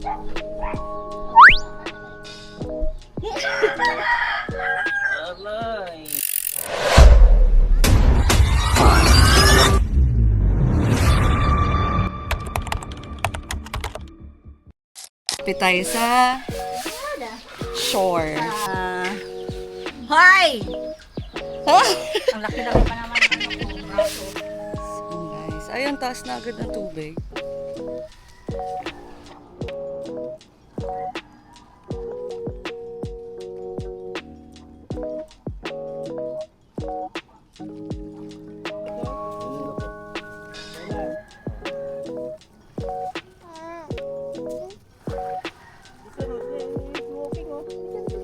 Alay. Kapit tayo sa shore. Hoy! Oh! Ang laki-laki pa naman ng ano ko, braso. Nice. Ayun, taas na agad ng tubig.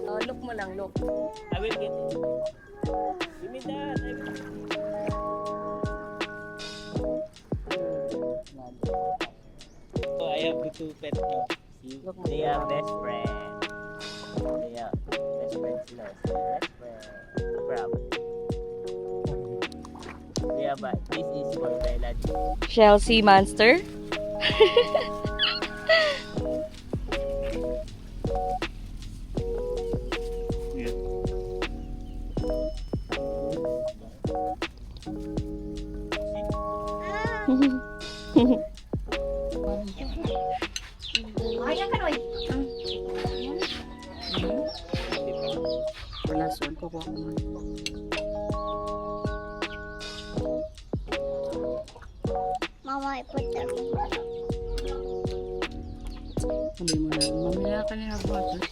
Oh, look mo lang, look. I will get it. Give me that. I will. Oh, I have the two pets now. See? They are best friends. They are best friends sila. See? Best friends. Crab. Yeah, but this is for Thailand. Chelsea monster. Ayan ka, Noy. Wala son ko po. Mama, I put that. Sabi mo na, mamaya ka na buhatos.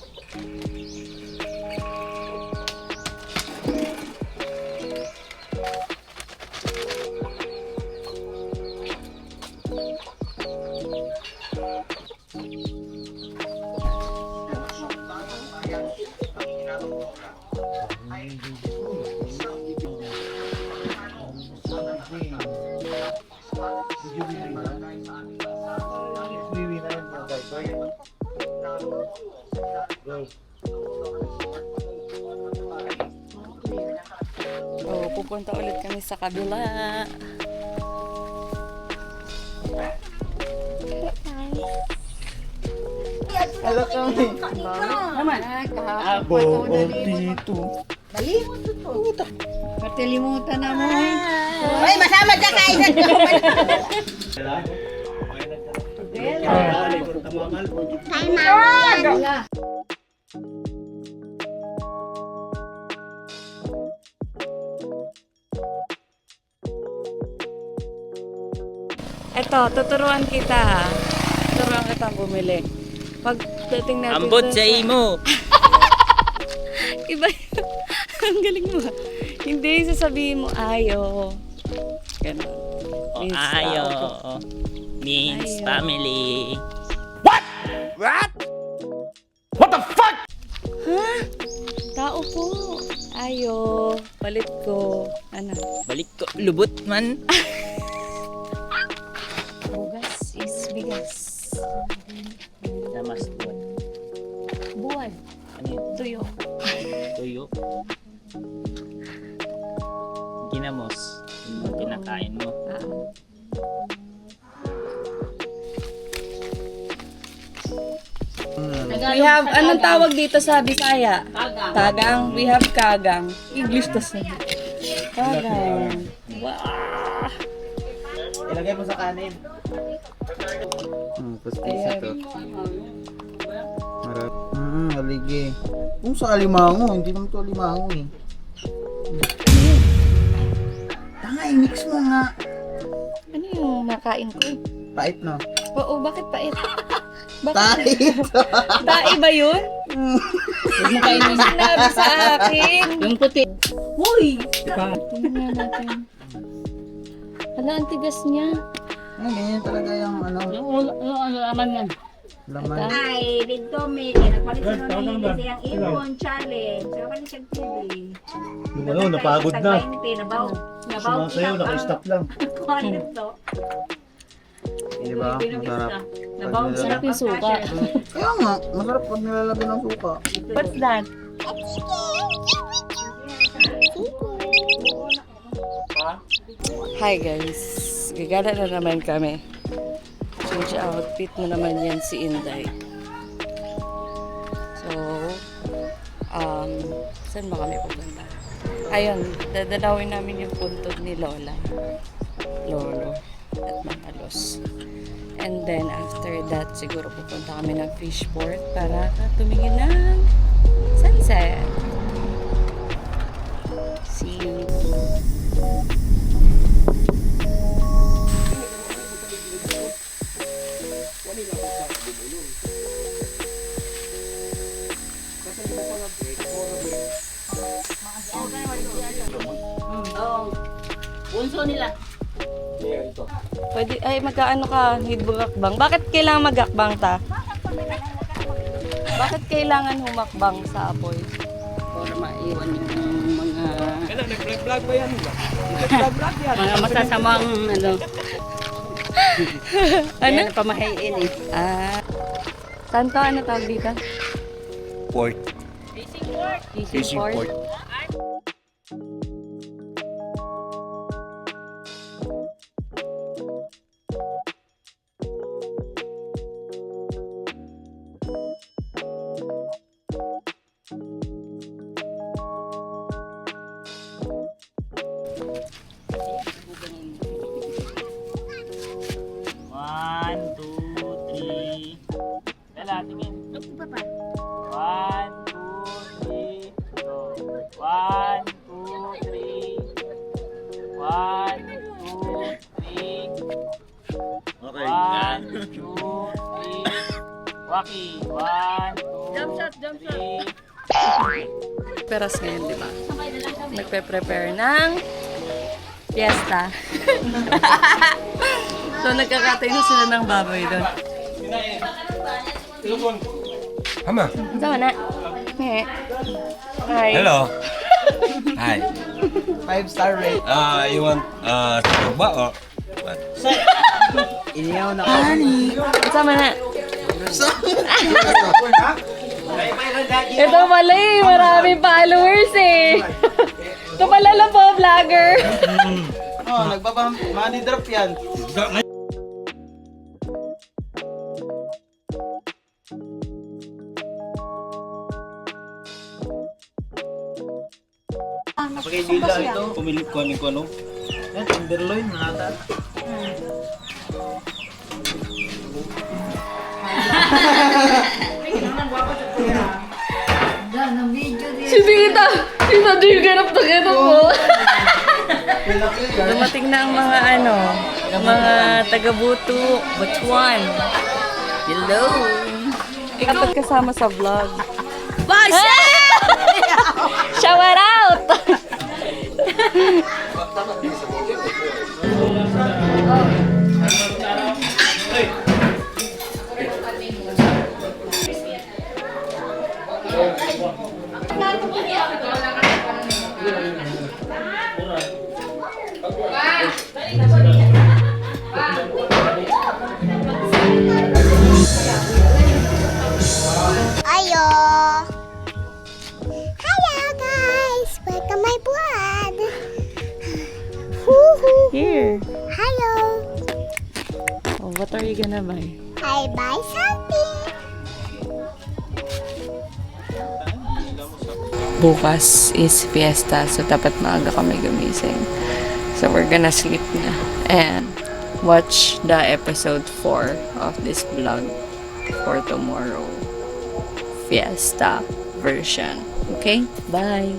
Oh, pupunta ulit kami sa kabila. Hello, kami. Naman, Abo, dito. Malimot ito. Matilimutan na mo. Hoy, masama dyan kain na Time out. Eto, tuturuan kita ha. Tuturuan kita bumili. Pag dating natin Ambot dun sa imo. Iba yun. Ang galing mo. Hindi, sasabihin mo, ayo. Ganun. O Means ayo. tao. Means Ayo. family. Ha? Tao po. Ayo. Palit ko. Ano? Balik ko. Lubot man. Bugas is bigas. Namas doon. Buwan. Ano yun? Tuyo. Tuyo. Ginamos. Yung kinakain mo. We have, anong tawag dito sa Bisaya? Kagang. We have kagang. English to sa kagang. Wow. Ilagay mo sa kanin. Pastisa to. Marap. Haligi. Kung sa alimango, hindi naman to alimango eh. Tanga, i-mix mo nga. Ano yung nakain ko? Pait no? Oo, bakit pait? Bakit? Pait! Tae ba yun? Huwag mo kayo sinabi sa akin. Yung puti. Uy! Tingnan natin. Hala, ang tigas niya. Ay, ganyan talaga yung ano, Ano naman yan? laman. Ay, dito may nagpalit sila ng isang ibon challenge. Saka pa siya TV. Yung ano, napagod na. Nabaw. Sumasayaw, naka-stop lang. Kuhanin to. Di ba? Masarap. Nabaw. Sarap yung suka. Kaya nga, masarap pag nilalagyan ng suka. What's that? Hi guys. Gagala na naman kami. Change outfit na naman yan si Inday. So, saan ba kami pupunta? Ayun, dadalawin namin yung puntod ni Lola, Lolo, at mga los. And then, after that, siguro pupunta kami ng Fishport para tumingin ng sunset. See you. Bunso nila. Pwede, ay mag-ano ka, hidbugakbang. Bakit kailangan magakbang ta? Bakit kailangan humakbang sa apoy? Para maiwan yung mga Nag-vlog ba yan? Nag-vlog yan. mga masasamang ano. Ano? Kaya pamahain eh. Ah. Saan to? Ano tawag dito? Port. Fishing port. One, two, three. Dala, tingin. 1, 2, 3. Go. 1, 2, 3. 1, 2, 3. Okay. 1, 2, 3. Waki. 1, 2, 3. Peras ngayon, di ba? Nagpe-prepare ng fiesta. So, nagkakatay na sila ng baboy doon. Hama. Sama na. Hi. Hello. Hi. 5-star rate. You want ba or what? Iniyaw na kami. Sama na. Ito pala eh. Maraming followers eh. Ito pala lang po, vlogger. Oh, money drop yan. Napakidila ito. Pumilip ko ano. Yan, tenderloin, nata. Si Tita! Tita, do you get up to get up mo? Dumating na ang mga mga taga-Butu, Butuan. Hello! Ikaw kasama sa vlog. Bye! Shout out! Ayo. Hello guys, welcome my blood. Woohoo. Here. Hello. Oh, what are you gonna buy? I buy something. Bukas is fiesta, so dapat maaga kami gumising. So we're gonna sleep na and watch the episode 4 of this vlog for tomorrow. Fiesta version. Okay? Bye!